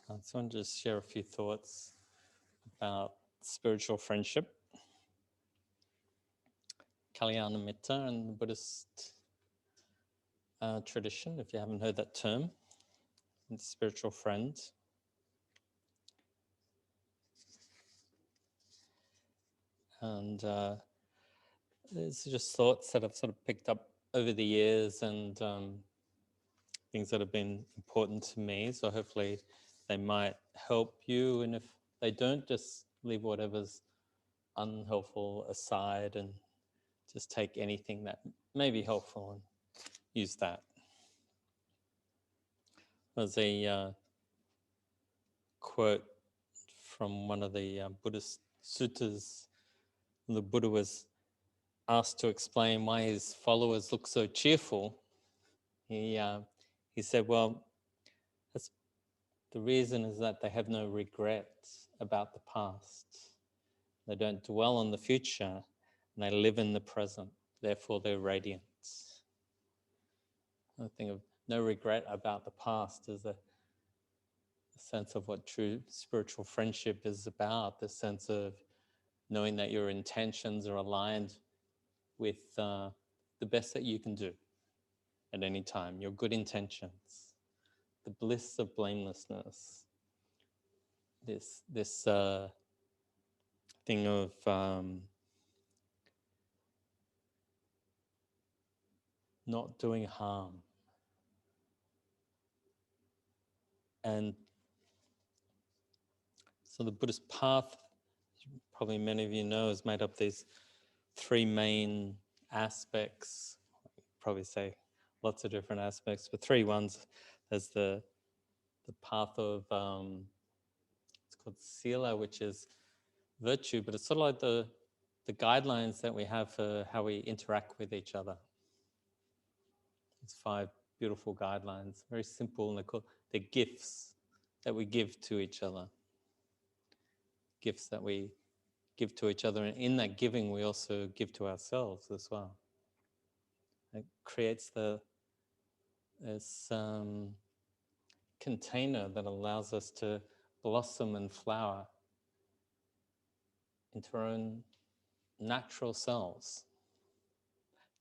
So I want to just share a few thoughts about spiritual friendship, Kalyana Mitta, and the Buddhist tradition, if you haven't heard that term, it's spiritual friend. And it's just thoughts that I've sort of picked up over the years and things that have been important to me. So hopefully they might help you. And if they don't, just leave whatever's unhelpful aside and just take anything that may be helpful and use that. There's a quote from one of the Buddhist suttas. The Buddha was asked to explain why his followers look so cheerful. He said, well, that's, the reason is that they have no regrets about the past. They don't dwell on the future, and they live in the present. Therefore, they're radiant. I think of no regret about the past is a sense of what true spiritual friendship is about, the sense of knowing that your intentions are aligned with the best that you can do at any time, your good intentions, the bliss of blamelessness, this thing of not doing harm. And so the Buddhist path, probably many of you know, is made up of these three main aspects. Probably say lots of different aspects, but three ones. There's the path of it's called sila, which is virtue, but it's sort of like the guidelines that we have for how we interact with each other. It's 5 beautiful guidelines, very simple, and they're gifts that we give to each other. Gifts that we give to each other, and in that giving, we also give to ourselves as well. It creates this container that allows us to blossom and flower into our own natural selves.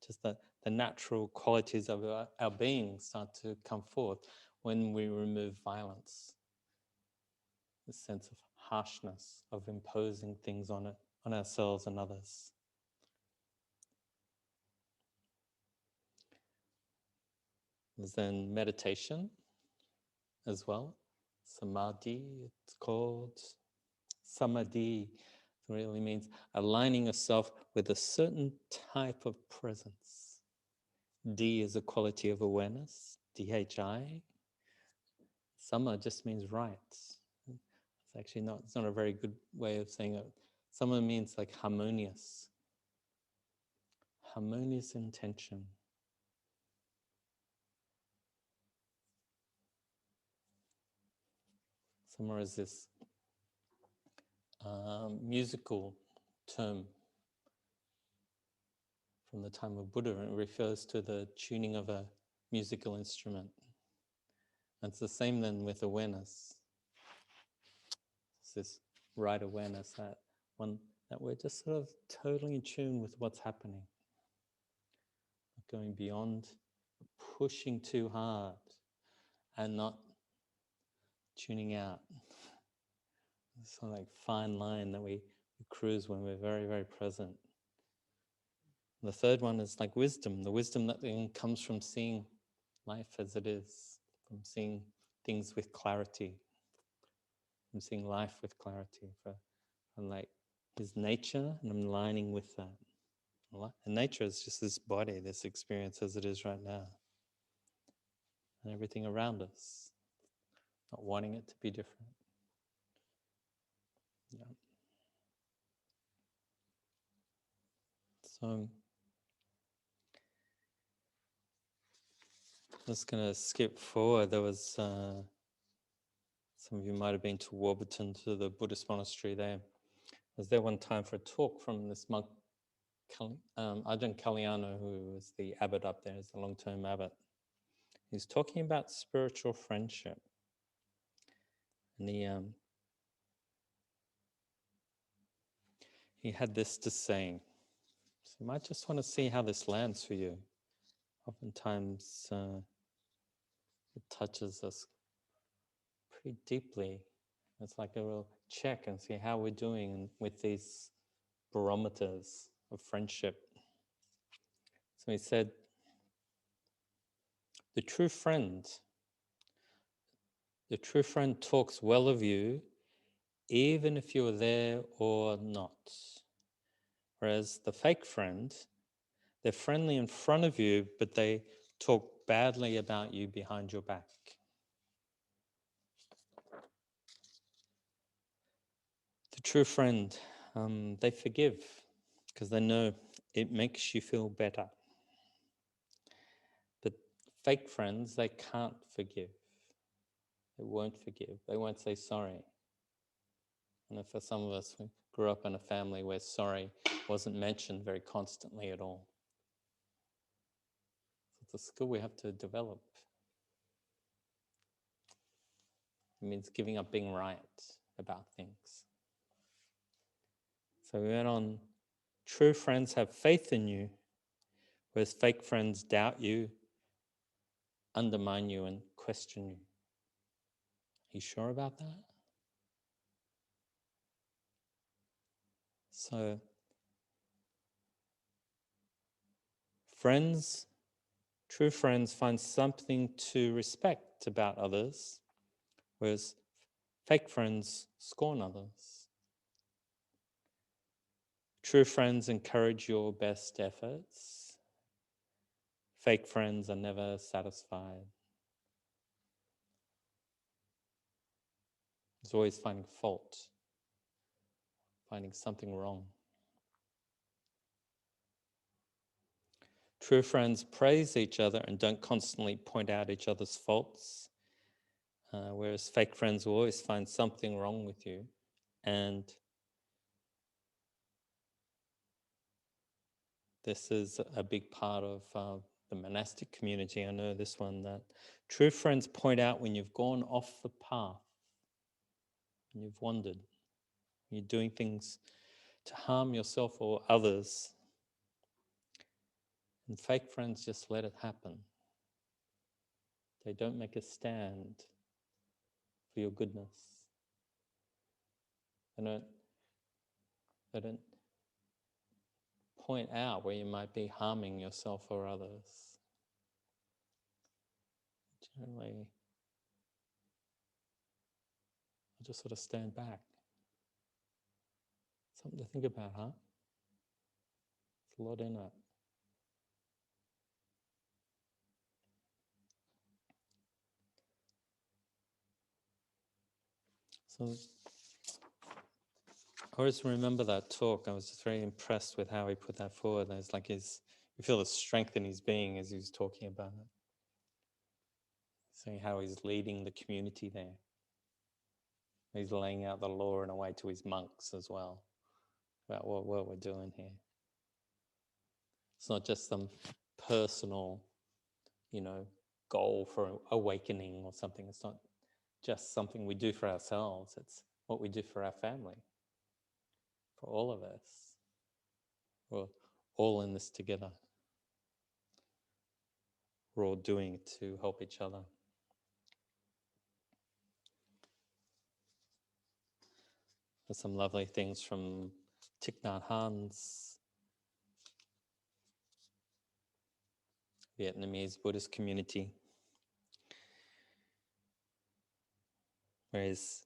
Just the natural qualities of our being start to come forth when we remove violence. The sense of harshness, of imposing things on ourselves and others. There's then meditation as well. Samadhi, it's called. Samadhi really means aligning yourself with a certain type of presence. D is a quality of awareness, DHI. Sama just means right. It's actually not, it's not a very good way of saying it. Sama means like harmonious. Harmonious intention. Sama is this musical term from the time of Buddha, and it refers to the tuning of a musical instrument. And it's the same then with awareness. It's this right awareness, that we're just sort of totally in tune with what's happening. Going beyond pushing too hard and not tuning out. It's sort of like fine line that we cruise when we're very, very present. And the third one is like wisdom, the wisdom that then comes from seeing life as it is, from seeing things with clarity, from seeing life with clarity, from like his nature, and I'm aligning with that. And nature is just this body, this experience as it is right now. And everything around us, not wanting it to be different. Yeah. So I'm just going to skip forward. There was, some of you might have been to Warburton, to the Buddhist monastery there. I was there one time for a talk from this monk, Ajahn Kalyana, who was the abbot up there, is the long-term abbot. He's talking about spiritual friendship. And he had this to say. So you might just want to see how this lands for you. Oftentimes, it touches us pretty deeply. It's like a real check and see how we're doing with these barometers of friendship. So he said, the true friend talks well of you even if you're there or not. Whereas the fake friend, they're friendly in front of you, but they talk badly about you behind your back. The true friend, they forgive because they know it makes you feel better. But fake friends, they can't forgive. They won't forgive. They won't say sorry. And for some of us, we grew up in a family where sorry wasn't mentioned very constantly at all. So it's a skill we have to develop. It means giving up being right about things. So we went on, true friends have faith in you, whereas fake friends doubt you, undermine you, and question you. Are you sure about that? So, true friends find something to respect about others, whereas fake friends scorn others. True friends encourage your best efforts. Fake friends are never satisfied. There's always finding fault, finding something wrong. True friends praise each other and don't constantly point out each other's faults, whereas fake friends will always find something wrong with you. And this is a big part of the monastic community. I know this one, that true friends point out when you've gone off the path, when you've wandered, when you're doing things to harm yourself or others. And fake friends just let it happen. They don't make a stand for your goodness. They don't point out where you might be harming yourself or others. Generally, I just sort of stand back. Something to think about, huh? There's a lot in it. So I always remember that talk. I was just very impressed with how he put that forward. It's like you feel the strength in his being as he was talking about it. Seeing how he's leading the community there. He's laying out the law in a way to his monks as well, about what we're doing here. It's not just some personal, goal for awakening or something. It's not just something we do for ourselves. It's what we do for our family, for all of us. We're all in this together. We're all doing it to help each other. There's some lovely things from Thich Nhat Hanh's Vietnamese Buddhist community, where he's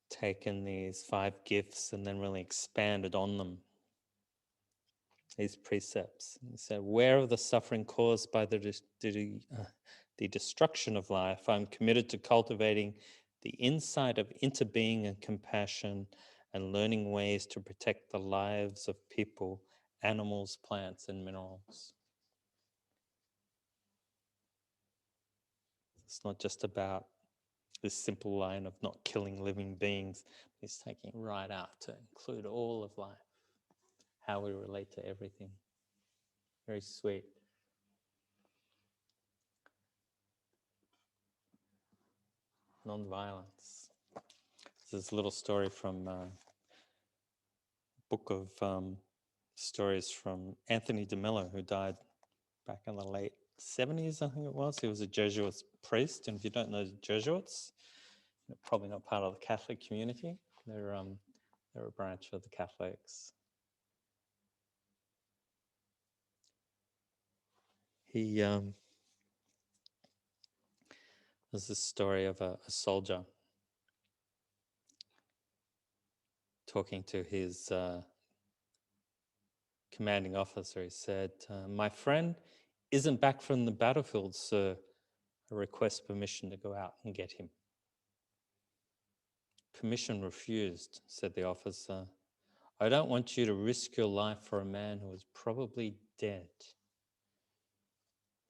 taken these 5 gifts and then really expanded on them, these precepts. He said, aware of the suffering caused by the destruction of life, I'm committed to cultivating the insight of interbeing and compassion and learning ways to protect the lives of people, animals, plants, and minerals. It's not just about this simple line of not killing living beings. He's taking it right out to include all of life, how we relate to everything. Very sweet. Non-violence. This little story from book of stories from Anthony DeMello, who died back in the late 70s, I think it was. He was a Jesuit priest, and if you don't know the Jesuits, you're probably not part of the Catholic community. They're a branch of the Catholics. There's this story of a soldier talking to his commanding officer. He said, "My friend isn't back from the battlefield, sir. I request permission to go out and get him." "Permission refused," said the officer. "I don't want you to risk your life for a man who is probably dead."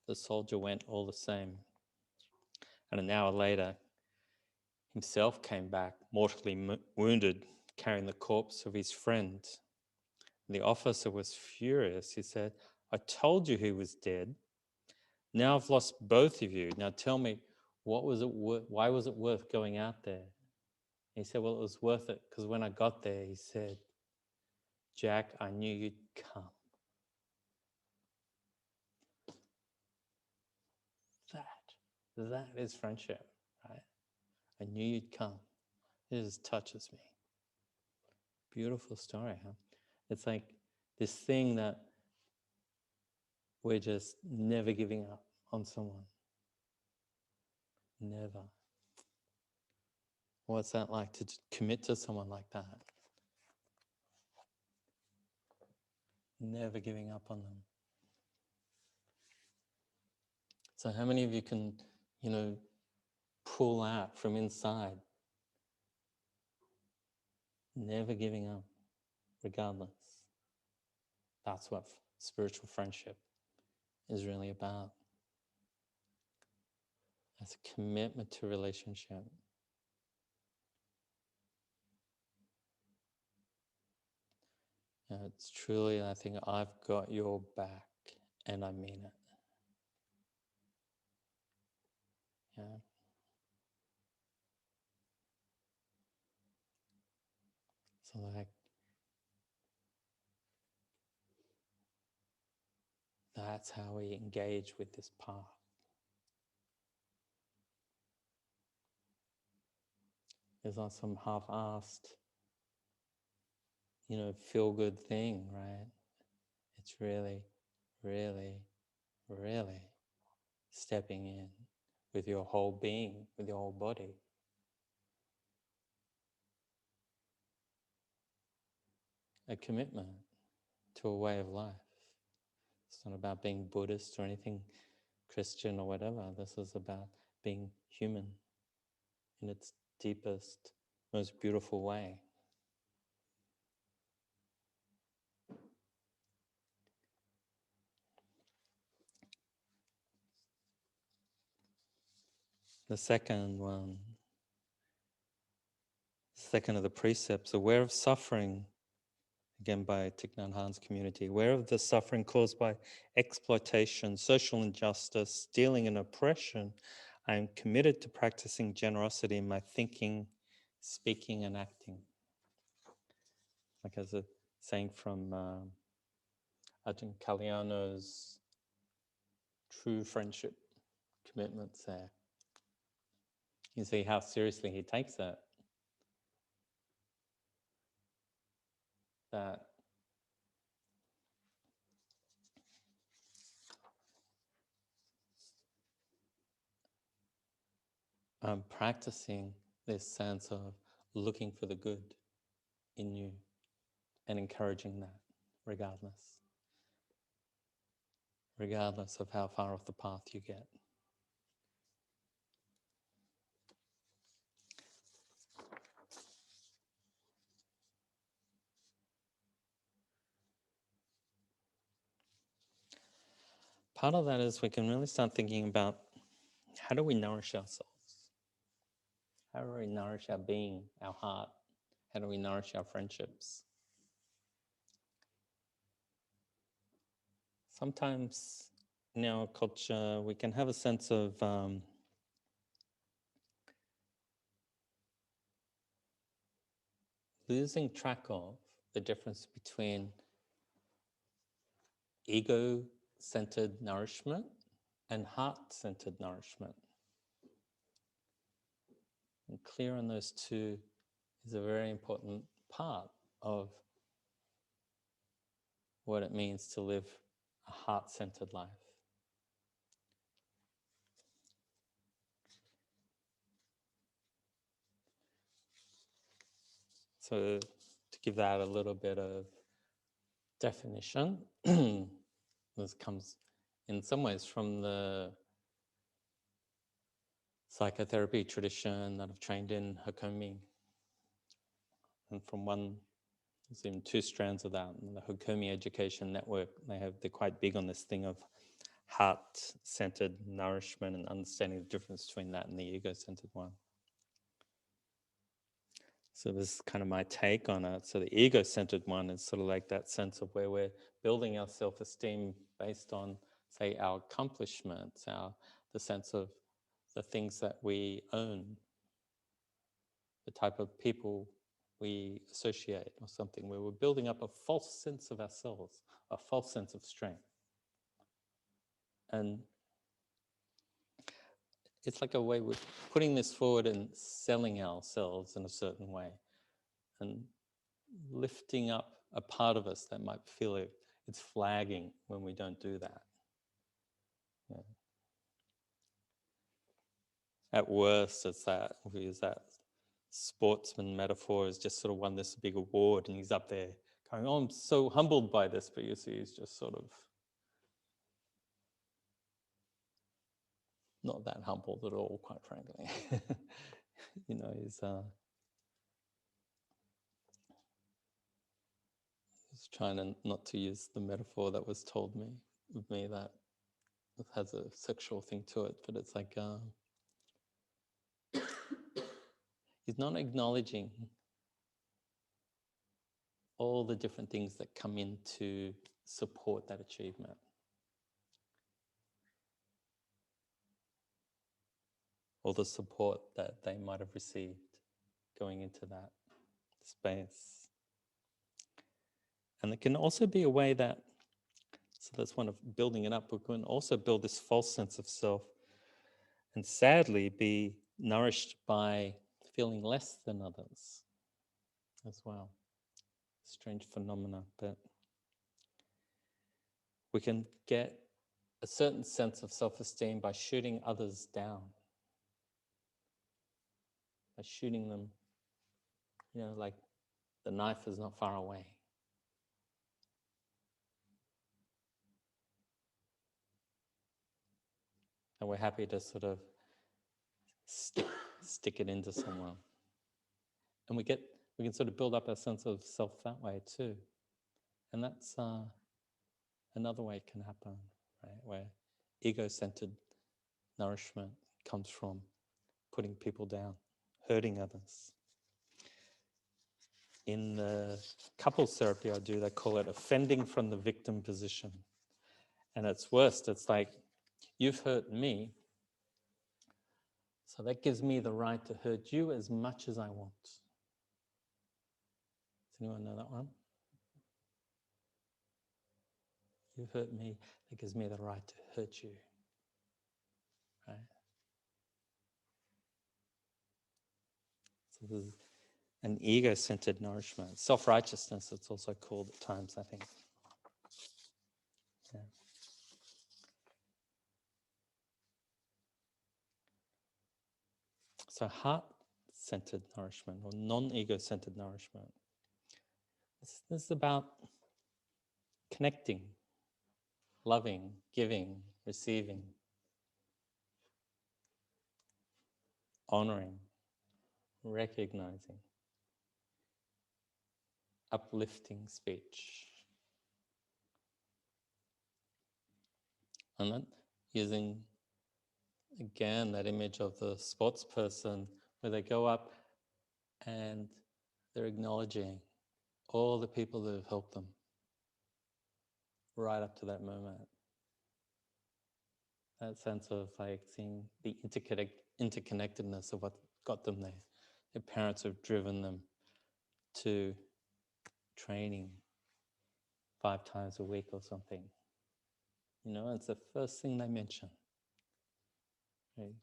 The soldier went all the same, and an hour later, himself came back, mortally wounded, carrying the corpse of his friend. The officer was furious. He said, "I told you he was dead. Now I've lost both of you. Now tell me, what was it why was it worth going out there?" He said, "Well, it was worth it because when I got there," he said, "Jack, I knew you'd come." That is friendship, right? I knew you'd come. It just touches me. Beautiful story, huh? It's like this thing that we're just never giving up on someone. Never. What's that like to commit to someone like that? Never giving up on them. So how many of you can, pull out from inside, never giving up, regardless? That's what spiritual friendship is really about. It's a commitment to relationship. It's truly, I think, I've got your back, and I mean it. Yeah. So that's how we engage with this path. It's not some half-assed, feel-good thing, right? It's really, really, really stepping in with your whole being, with your whole body. A commitment to a way of life. It's not about being Buddhist or anything Christian or whatever. This is about being human in its deepest, most beautiful way. The second of the precepts, aware of suffering, again by Thich Nhat Hanh's community, aware of the suffering caused by exploitation, social injustice, stealing, and oppression. I am committed to practicing generosity in my thinking, speaking, and acting. Like as a saying from Ajahn Kalyano's true friendship commitments there. You see how seriously he takes that. That I'm practicing this sense of looking for the good in you and encouraging that regardless of how far off the path you get. Part of that is we can really start thinking about how do we nourish ourselves? How do we nourish our being, our heart? How do we nourish our friendships? Sometimes in our culture, we can have a sense of losing track of the difference between ego-centered nourishment and heart-centered nourishment. And clear on those two is a very important part of what it means to live a heart-centered life. So to give that a little bit of definition, this comes in some ways from the psychotherapy tradition that I've trained in Hakomi. And from one, there's even two strands of that. And the Hakomi Education Network, they're quite big on this thing of heart-centered nourishment and understanding the difference between that and the ego-centered one. So this is kind of my take on it. So the ego-centered one is sort of like that sense of where we're building our self-esteem based on, say, our accomplishments, the sense of the things that we own, the type of people we associate or something, where we're building up a false sense of ourselves, a false sense of strength. And it's like a way we're putting this forward and selling ourselves in a certain way and lifting up a part of us that might feel it's flagging when we don't do that. Yeah. At worst, it's that, we use that sportsman metaphor, is just sort of won this big award and he's up there going, oh, I'm so humbled by this, but you see he's just sort of not that humbled at all, quite frankly. You know, he's trying not to use the metaphor that was told of me that it has a sexual thing to it, but it's like he's not acknowledging all the different things that come in to support that achievement. All the support that they might have received going into that space. And it can also be a way that, so that's one of building it up, we can also build this false sense of self and sadly be nourished by feeling less than others as well. Strange phenomena, but we can get a certain sense of self-esteem by shooting others down, by shooting them, you know, like the knife is not far away. And we're happy to sort of stick it into someone. And we can sort of build up a sense of self that way too. And that's another way it can happen, right? Where ego-centered nourishment comes from putting people down, hurting others. In the couples therapy I do, they call it offending from the victim position. And at worst, it's like, you've hurt me, so that gives me the right to hurt you as much as I want. Does anyone know that one? You've hurt me, that gives me the right to hurt you. Right? So this is an ego-centered nourishment. Self-righteousness, it's also called at times, I think. Yeah. So heart-centered nourishment or non-ego-centered nourishment. This is about connecting, loving, giving, receiving, honoring, recognizing, uplifting speech. And then using, again, that image of the sports person where they go up and they're acknowledging all the people that have helped them right up to that moment. That sense of like seeing the interconnectedness of what got them there. Their parents have driven them to training 5 times a week or something. It's the first thing they mention. Right?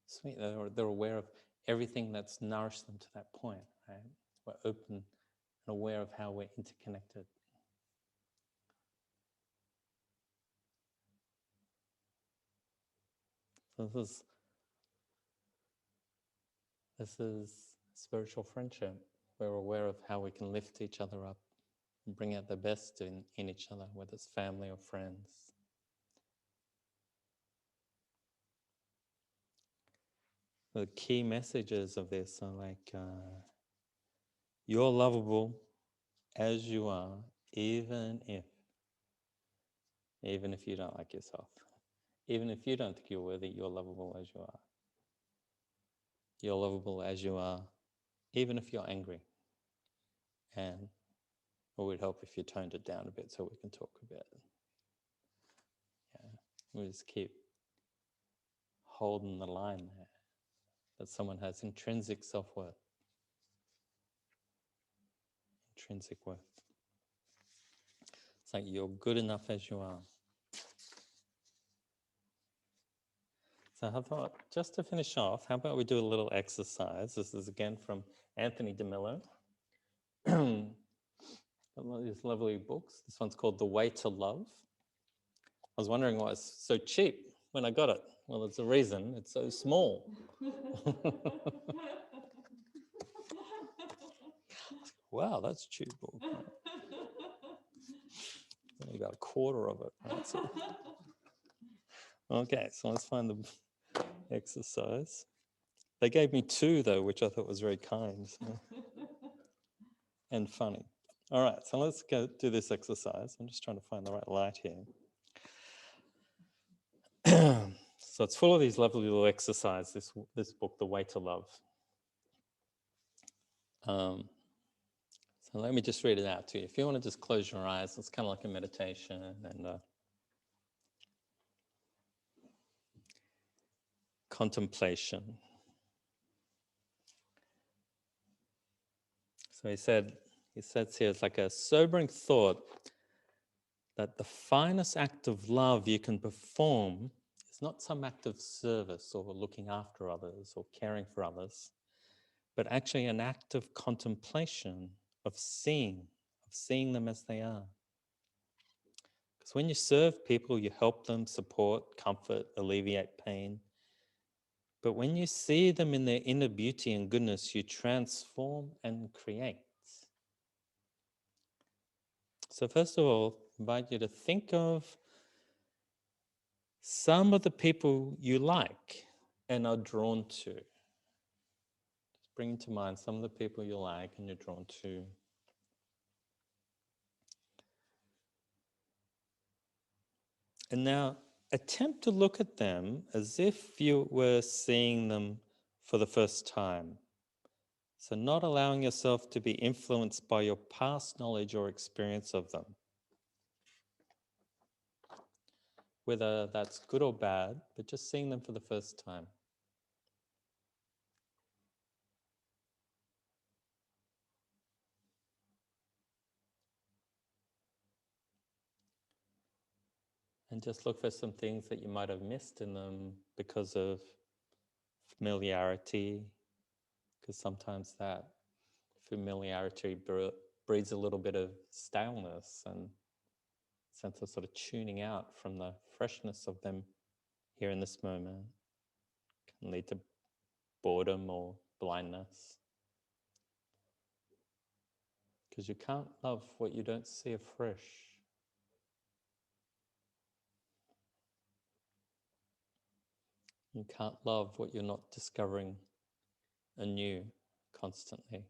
Sweet, they're aware of everything that's nourished them to that point, right? We're open and aware of how we're interconnected. So this is spiritual friendship. We're aware of how we can lift each other up and bring out the best in each other, whether it's family or friends. The key messages of this are like, you're lovable as you are, even if you don't like yourself. Even if you don't think you're worthy, you're lovable as you are. You're lovable as you are, even if you're angry. And it would help if you toned it down a bit so we can talk a bit. Yeah, we just keep holding the line there, that someone has intrinsic self-worth. Intrinsic worth. It's like you're good enough as you are. So I thought, just to finish off, how about we do a little exercise? This is again from Anthony DeMello. These lovely books. This one's called The Way to Love. I was wondering why it's so cheap when I got it. Well, there's a reason. It's so small. Wow, that's cheap book. Right? Only got a quarter of it. Right? So, okay, so let's find the exercise. They gave me 2 though, which I thought was very kind and funny. All right, so let's go do this exercise. I'm just trying to find the right light here. So it's full of these lovely little exercises, this book, The Way to Love. So let me just read it out to you. If you want to just close your eyes, it's kind of like a meditation and contemplation. So he says here, it's like a sobering thought that the finest act of love you can perform is not some act of service or looking after others or caring for others, but actually an act of contemplation, of seeing them as they are. Because when you serve people, you help them, support, comfort, alleviate pain. But when you see them in their inner beauty and goodness, you transform and create. So first of all, I invite you to think of some of the people you like and are drawn to. Just bring to mind some of the people you like and you're drawn to. And now attempt to look at them as if you were seeing them for the first time. So not allowing yourself to be influenced by your past knowledge or experience of them. Whether that's good or bad, but just seeing them for the first time. And just look for some things that you might have missed in them because of familiarity, because sometimes that familiarity breeds a little bit of staleness and sense of sort of tuning out from the freshness of them here in this moment. Can lead to boredom or blindness. Because you can't love what you don't see afresh. You can't love what you're not discovering anew constantly.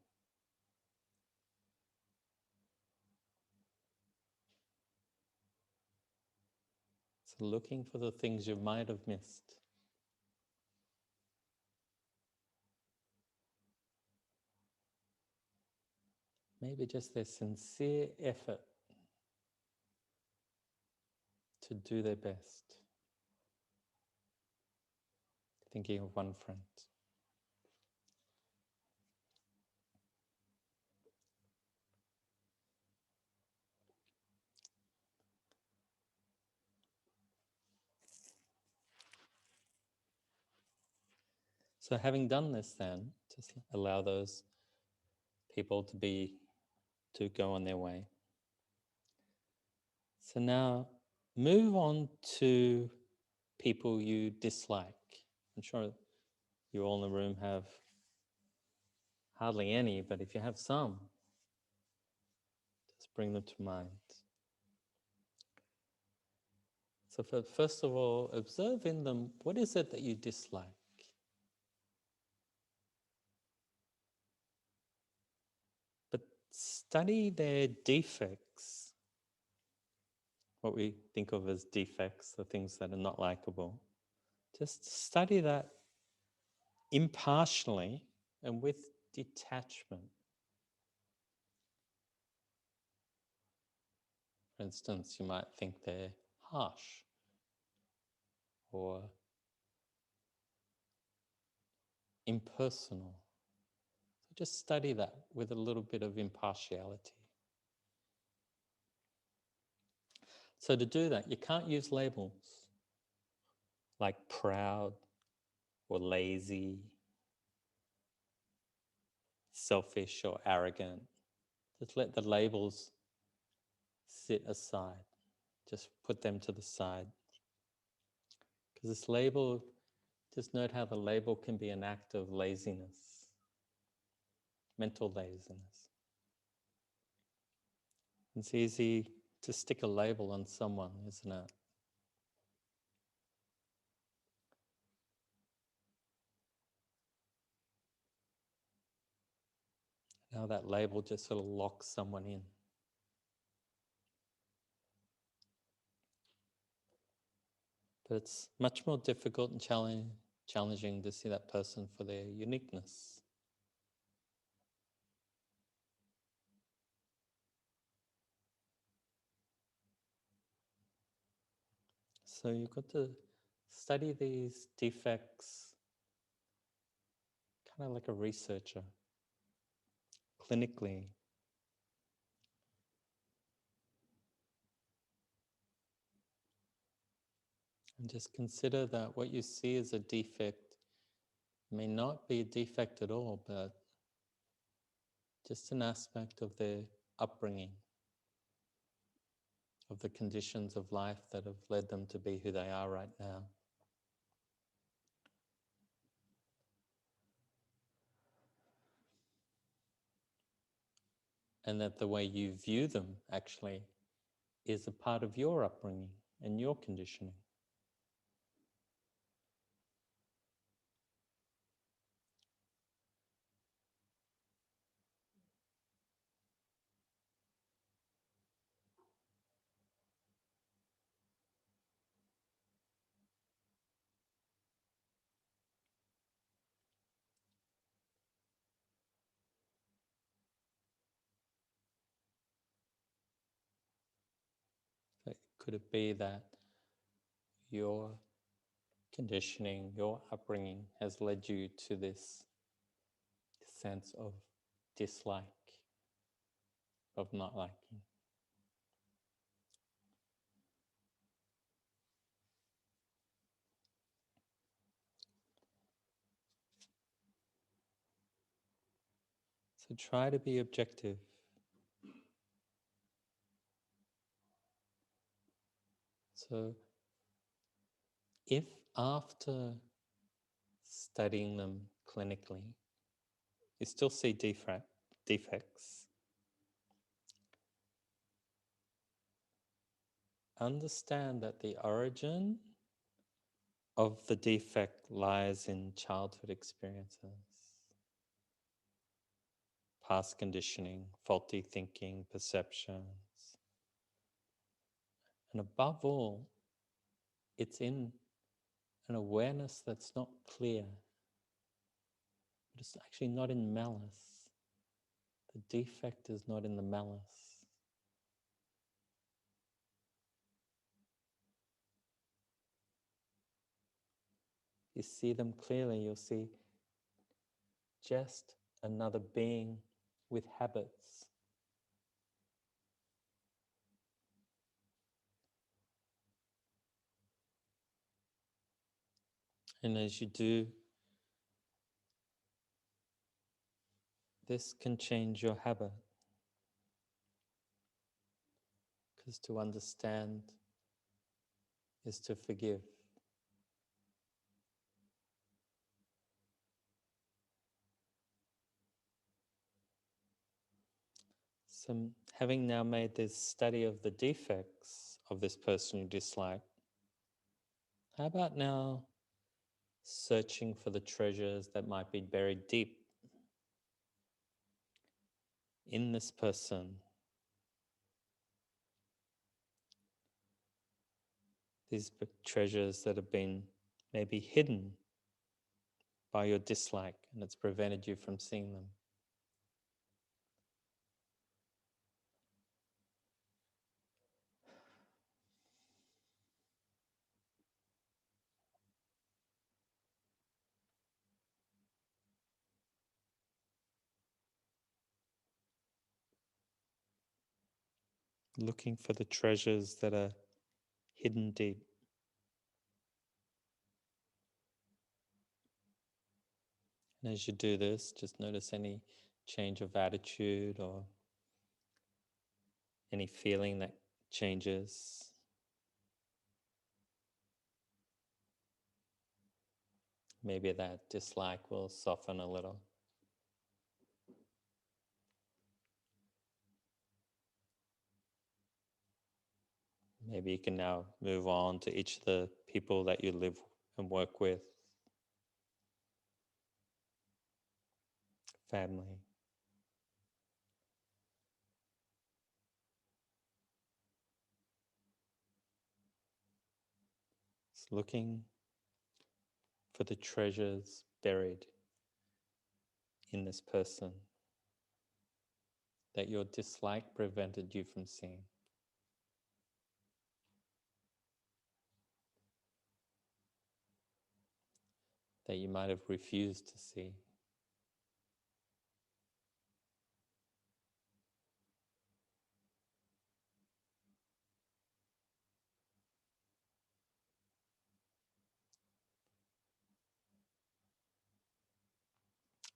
So looking for the things you might have missed. Maybe just their sincere effort to do their best. Thinking of one friend. So having done this, then just allow those people to go on their way. So now move on to people you dislike. I'm sure you all in the room have hardly any, but if you have some, just bring them to mind. So first of all, observe in them, what is it that you dislike? But study their defects, what we think of as defects, the things that are not likable. Just study that impartially and with detachment. For instance, you might think they're harsh or impersonal. So just study that with a little bit of impartiality. So to do that, you can't use labels like proud or lazy, selfish or arrogant. Just let the labels sit aside. Just put them to the side. Because this label, just note how the label can be an act of laziness, mental laziness. It's easy to stick a label on someone, isn't it? Now that label just sort of locks someone in. But it's much more difficult and challenging to see that person for their uniqueness. So you've got to study these defects kind of like a researcher, clinically. And just consider that what you see as a defect may not be a defect at all, but just an aspect of their upbringing, of the conditions of life that have led them to be who they are right now. And that the way you view them actually is a part of your upbringing and your conditioning. So could it be that your conditioning, your upbringing has led you to this sense of dislike, of not liking? So try to be objective. So if after studying them clinically, you still see defects, understand that the origin of the defect lies in childhood experiences, past conditioning, faulty thinking, perceptions. And above all, it's in an awareness that's not clear, but it's actually not in malice. The defect is not in the malice. You see them clearly, you'll see just another being with habits. And as you do this can change your habit, because to understand is to forgive. So, having now made this study of the defects of this person you dislike, how about now searching for the treasures that might be buried deep in this person? These treasures that have been maybe hidden by your dislike and it's prevented you from seeing them. Looking for the treasures that are hidden deep. And as you do this, just notice any change of attitude or any feeling that changes. Maybe that dislike will soften a little. Maybe you can now move on to each of the people that you live and work with, family. It's looking for the treasures buried in this person that your dislike prevented you from seeing. That you might have refused to see.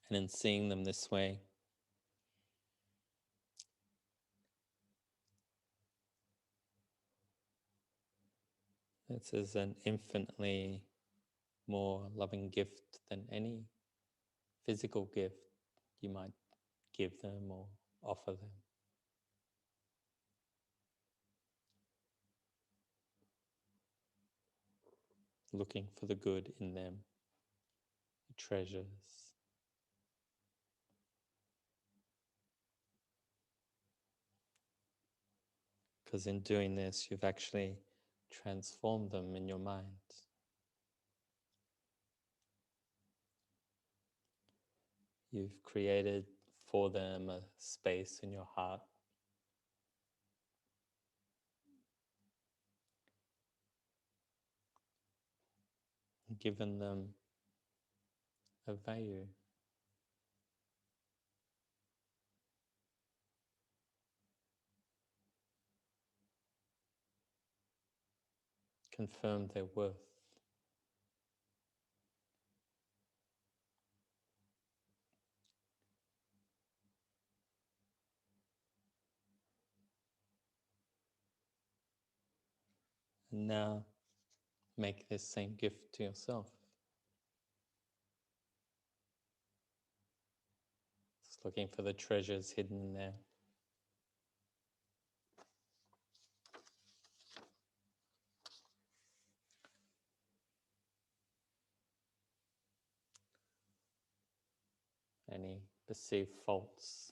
And in seeing them this way, this is an infinitely more loving gift than any physical gift you might give them or offer them. Looking for the good in them, the treasures. Because in doing this, you've actually transformed them in your mind. You've created for them a space in your heart. Given them a value. Confirmed their worth. And now make this same gift to yourself. Just looking for the treasures hidden in there. Any perceived faults.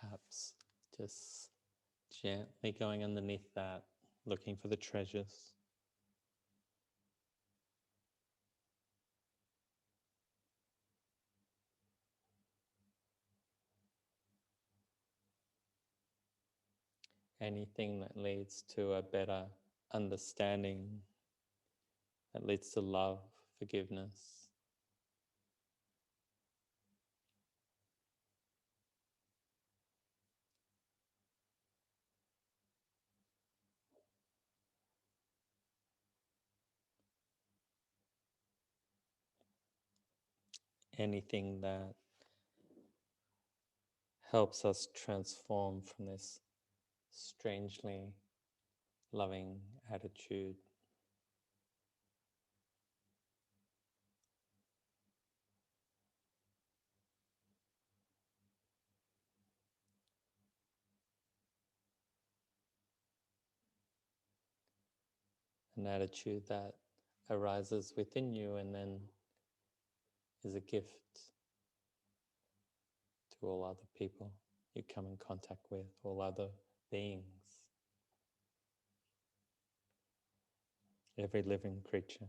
Perhaps just gently going underneath that, looking for the treasures. Anything that leads to a better understanding, that leads to love, forgiveness. anything that helps us transform from this strangely loving attitude. An attitude that arises within you and then is a gift to all other people you come in contact with, all other beings, every living creature.